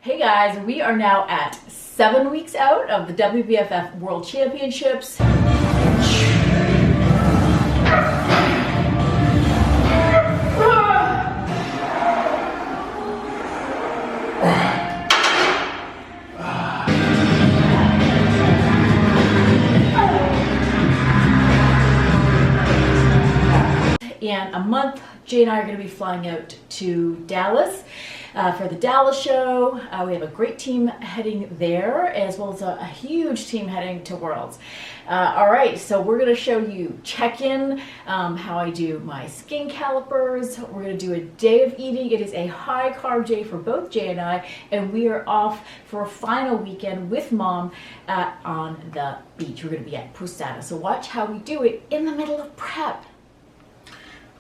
Hey guys, we are now at 7 weeks out of the WBFF World Championships. In a month, Jay and I are going to be flying out to Dallas for the Dallas show. We have a great team heading there, as well as a huge team heading to Worlds. All right, so we're going to show you check-in, how I do my skin calipers. We're going to do a day of eating. It is a high carb day for both Jay and I, and we are off for a final weekend with Mom on the beach. We're going to be at Posada. So watch how we do it in the middle of prep.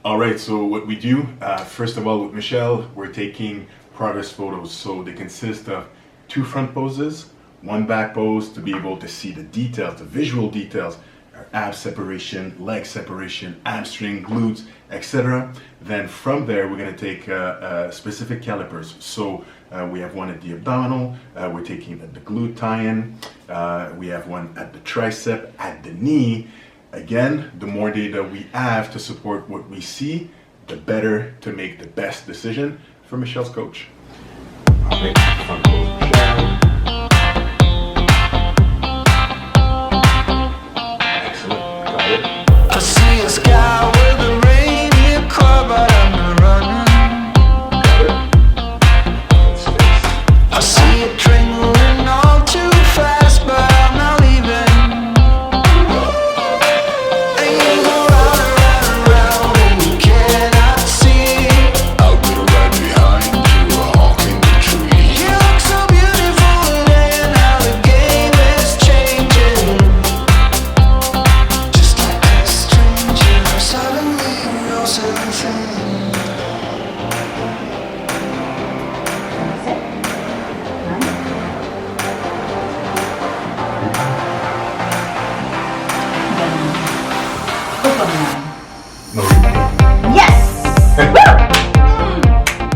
All right, so what we do, first of all with Michelle, we're taking progress photos. So they consist of 2 front poses, 1 back pose to be able to see the details, the visual details, our ab separation, leg separation, hamstring, glutes, etc. Then from there, we're gonna take specific calipers. So we have one at the abdominal, we're taking at the glute tie-in, we have one at the tricep, at the knee. Again, the more data we have to support what we see, the better to make the best decision for Michelle's coach. All right, front pose, Michelle. Excellent, got it. I see a sky with a rainy car, but I'm not running. Got it. Space. I see it train moving all too fast, but I'm not leaving.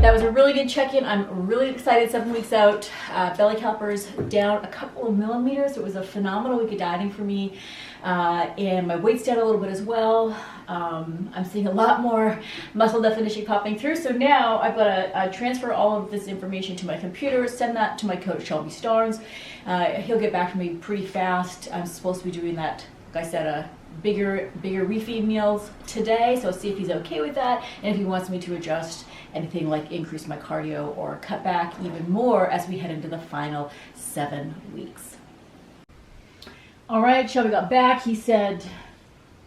That was a really good check-in. I'm really excited. 7 weeks out. Belly calipers down a couple of millimeters. It was a phenomenal week of dieting for me. And my weight's down a little bit as well. I'm seeing a lot more muscle definition popping through. So now I've got to transfer all of this information to my computer, send that to my coach, Shelby Starnes. He'll get back to me pretty fast. I'm supposed to be doing that, like I said, bigger refeed meals today, so see if he's okay with that, and if he wants me to adjust anything like increase my cardio or cut back even more as we head into the final 7 weeks. All right, Shelby got back. He said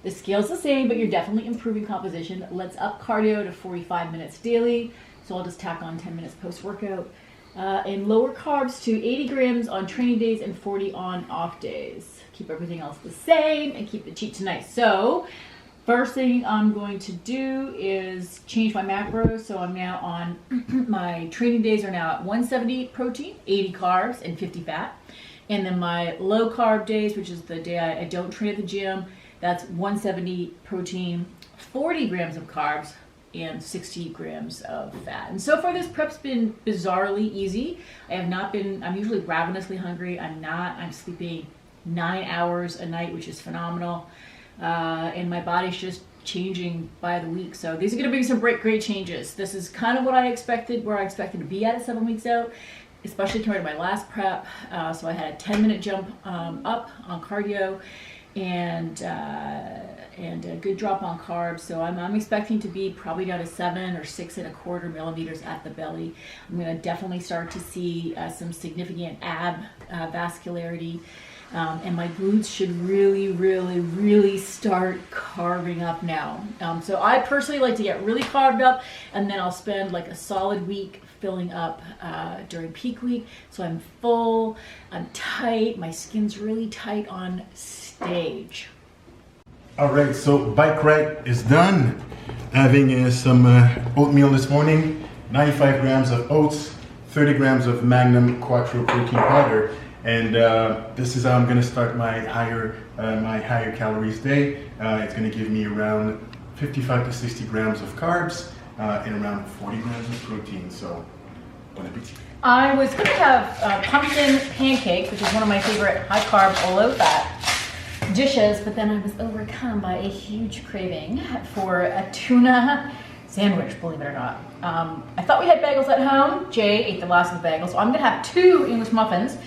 the scale's the same, but you're definitely improving composition. Let's up cardio to 45 minutes daily, so I'll just tack on 10 minutes post-workout, and lower carbs to 80 grams on training days and 40 on off days. Keep everything else the same and keep the cheat to nice. So first thing I'm going to do is change my macros. So I'm now on, my training days are now at 170 protein, 80 carbs, and 50 fat. And then my low carb days, which is the day I don't train at the gym, that's 170 protein, 40 grams of carbs, and 60 grams of fat. And so far this prep's been bizarrely easy. I'm usually ravenously hungry. I'm sleeping 9 hours a night, which is phenomenal, and my body's just changing by the week. So these are going to be some great changes. This is kind of what I expected, where I expected to be at 7 weeks out, especially compared to my last prep. So I had a 10-minute jump up on cardio and a good drop on carbs. So I'm expecting to be probably down to 7 or 6.25 millimeters at the belly. I'm going to definitely start to see some significant ab vascularity. And my glutes should really start carving up now. So I personally like to get really carved up, and then I'll spend like a solid week filling up during peak week. So I'm full, I'm tight, my skin's really tight on stage. All right, so bike ride is done. Having some oatmeal this morning, 95 grams of oats, 30 grams of Magnum Quattro protein powder. And this is how I'm going to start my higher calories day. It's going to give me around 55 to 60 grams of carbs and around 40 grams of protein. So, bon appetit. I was going to have pumpkin pancakes, which is one of my favorite high carb, low fat dishes, but then I was overcome by a huge craving for a tuna sandwich, believe it or not. I thought we had bagels at home. Jay ate the last of the bagels, so I'm going to have 2 English muffins.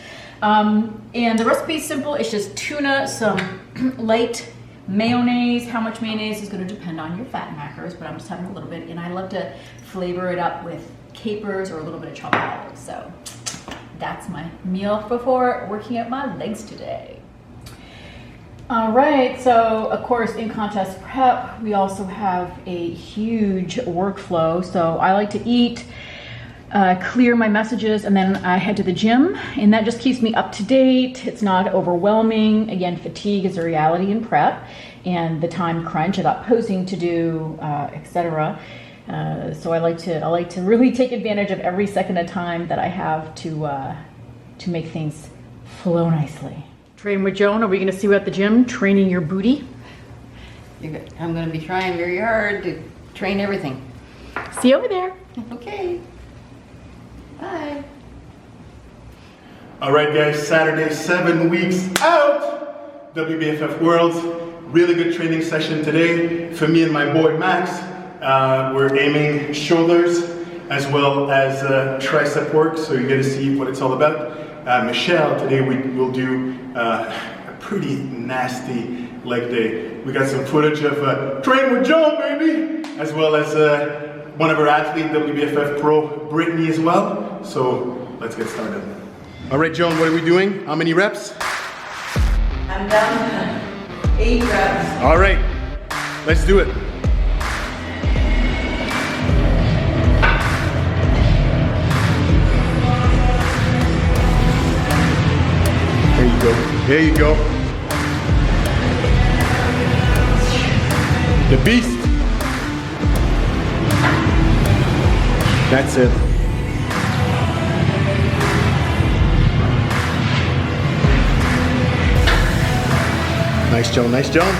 And the recipe is simple. It's just tuna, some light mayonnaise. How much mayonnaise is going to depend on your fat macros, but I'm just having a little bit, and I love to flavor it up with capers or a little bit of chopped olives. So that's my meal before working out my legs today. All right, so of course in contest prep, we also have a huge workflow. So I like to eat, clear my messages, and then I head to the gym, and that just keeps me up to date. It's not overwhelming. Again, fatigue is a reality in prep, and the time crunch, I got posing to do, etc. So I like to really take advantage of every second of time that I have to make things flow nicely. Train with Joan. Are we going to see you at the gym training your booty? I'm going to be trying very hard to train everything. See you over there. Okay. Bye. All right, guys, Saturday, 7 weeks out. WBFF Worlds, really good training session today. For me and my boy Max, we're aiming shoulders as well as tricep work, so you get to see what it's all about. Michelle, today we will do a pretty nasty leg day. We got some footage of Train with Joan, baby, as well as one of our athletes, WBFF Pro, Brittney as well. So let's get started. All right, Joan, what are we doing? How many reps? I'm down to 8 reps. All right, let's do it. There you go. There you go. The beast. That's it. Nice, Joan. Nice, Joan.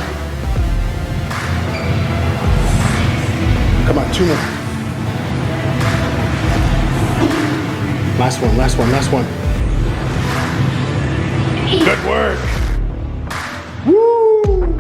Come on, 2 more. Last one, last one, last one. Good work. Woo!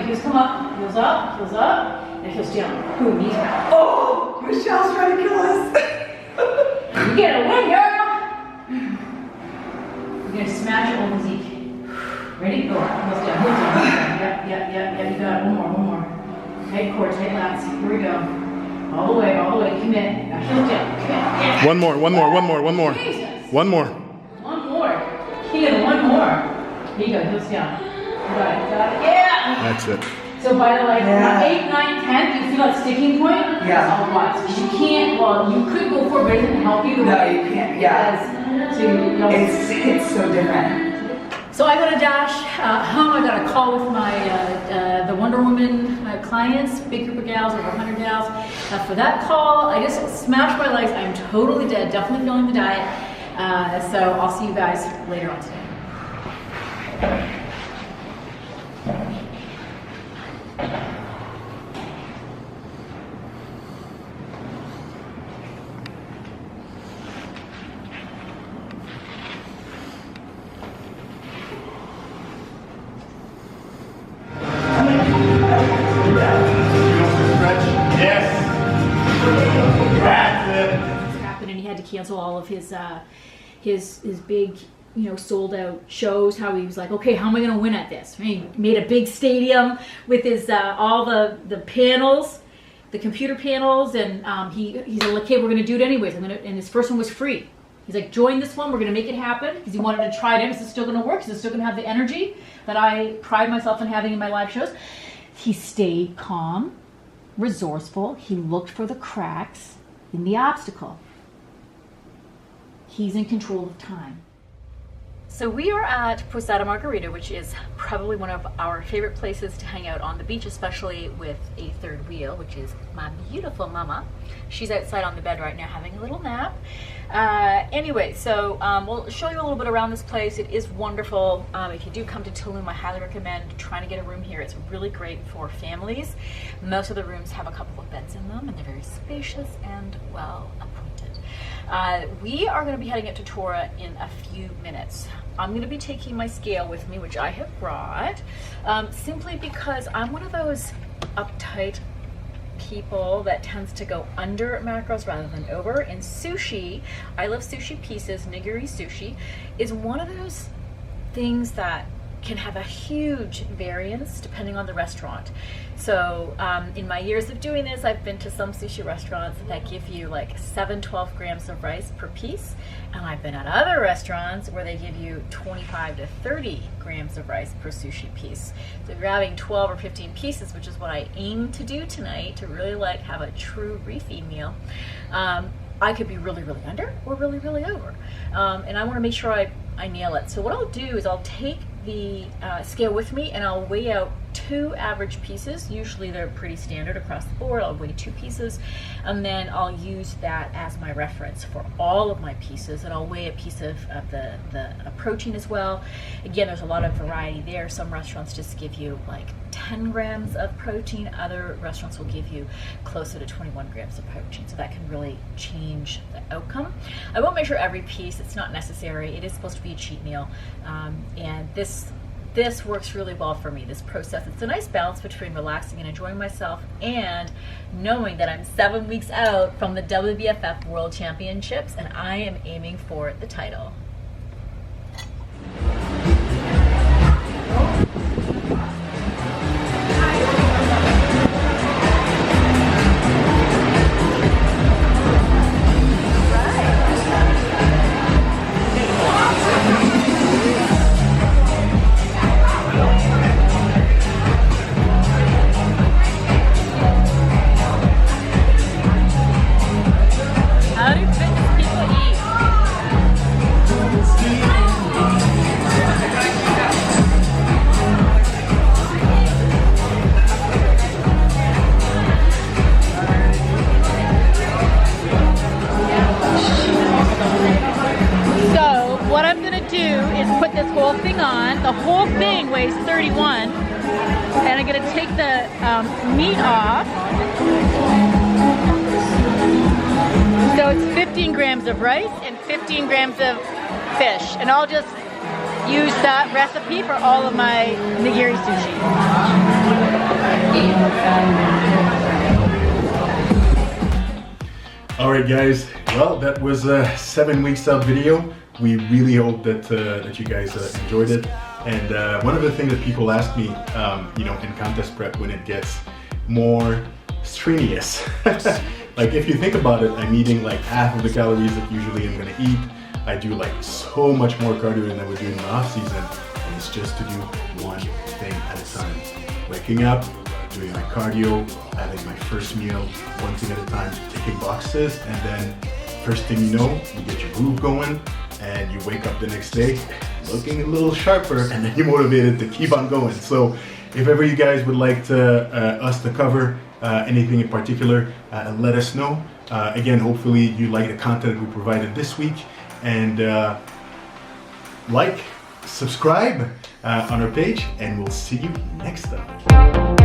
heels come up, heels up, and heels down. Boom, knees back. Oh, Michelle's trying to kill us. you get a win, girl. You're gonna smash your own physique. Ready? Go. Heels down, heels down. Yep, you got it. One more. Tight core, tight lats. Here we go. All the way, commit. Now heels down, commit. Yeah. One more. Jesus. One more. One more. Keegan, one more. Here you go, heels down. Got it. Yeah! That's it. So by the like Yeah. 8th, 9th, 10th, you feel that sticking point? Yeah. That's all it was. Because you can't, well, you could go for it, but it doesn't help you. No, you can't. Yeah. It's so different. So I got a dash home. I got a call with my the Wonder Woman clients, big group of gals, over 100 gals. For that call, I just smashed my legs. I'm totally dead. Definitely feeling the diet. So I'll see you guys later on today. And he had to cancel all of his big, sold out shows. How he was like, okay, how am I going to win at this? He made a big stadium with his all the panels, the computer panels, and he's like, okay, we're going to do it anyways. And his first one was free. He's like, join this one. We're going to make it happen because he wanted to try it out. Is it still going to work? Is it still going to have the energy that I pride myself in having in my live shows? He stayed calm, resourceful. He looked for the cracks in the obstacle. He's in control of time. So we are at Posada Margarita, which is probably one of our favorite places to hang out on the beach, especially with a third wheel, which is my beautiful mama. She's outside on the bed right now having a little nap. Anyway, so we'll show you a little bit around this place. It is wonderful. If you do come to Tulum, I highly recommend trying to get a room here. It's really great for families. Most of the rooms have a couple of beds in them, and they're very spacious and well appointed. We are going to be heading up to Tora in a few minutes. I'm going to be taking my scale with me, which I have brought, simply because I'm one of those uptight people that tends to go under macros rather than over. In sushi, I love sushi pieces. Nigiri sushi is one of those things that can have a huge variance depending on the restaurant. So in my years of doing this, I've been to some sushi restaurants that give you like 7-12 grams of rice per piece, and I've been at other restaurants where they give you 25 to 30 grams of rice per sushi piece. So if you're having 12 or 15 pieces, which is what I aim to do tonight, to really like have a true refeed meal, I could be really, really under or really, really over. And I want to make sure I nail it. So what I'll do is I'll take the scale with me and I'll weigh out 2 average pieces. Usually they're pretty standard across the board. I'll weigh 2 pieces and then I'll use that as my reference for all of my pieces, and I'll weigh a piece of the protein as well. Again, there's a lot of variety there. Some restaurants just give you like 10 grams of protein. Other restaurants will give you closer to 21 grams of protein, so that can really change the outcome. I won't measure every piece. It's not necessary. It is supposed to be a cheat meal, and this works really well for me, this process. It's a nice balance between relaxing and enjoying myself and knowing that I'm 7 weeks out from the WBFF World Championships and I am aiming for the title. How do fitness people eat? So what I'm gonna do is put this whole thing on. The whole thing weighs 31, and I'm gonna take the meat off. So it's 15 grams of rice and 15 grams of fish, and I'll just use that recipe for all of my nigiri sushi. Alright guys, well that was a 7 weeks out video. We really hope that you guys enjoyed it. And one of the things that people ask me, in contest prep when it gets more strenuous, like if you think about it, I'm eating like half of the calories that usually I'm gonna eat. I do like so much more cardio than I would do in the off season, and it's just to do one thing at a time. Waking up, doing my cardio, having my first meal, one thing at a time, ticking boxes, and then first thing you know, you get your groove going, and you wake up the next day looking a little sharper, and then you're motivated to keep on going. So if ever you guys would like us to cover anything in particular, let us know. Again, hopefully you like the content we provided this week, and like, subscribe on our page, and we'll see you next time.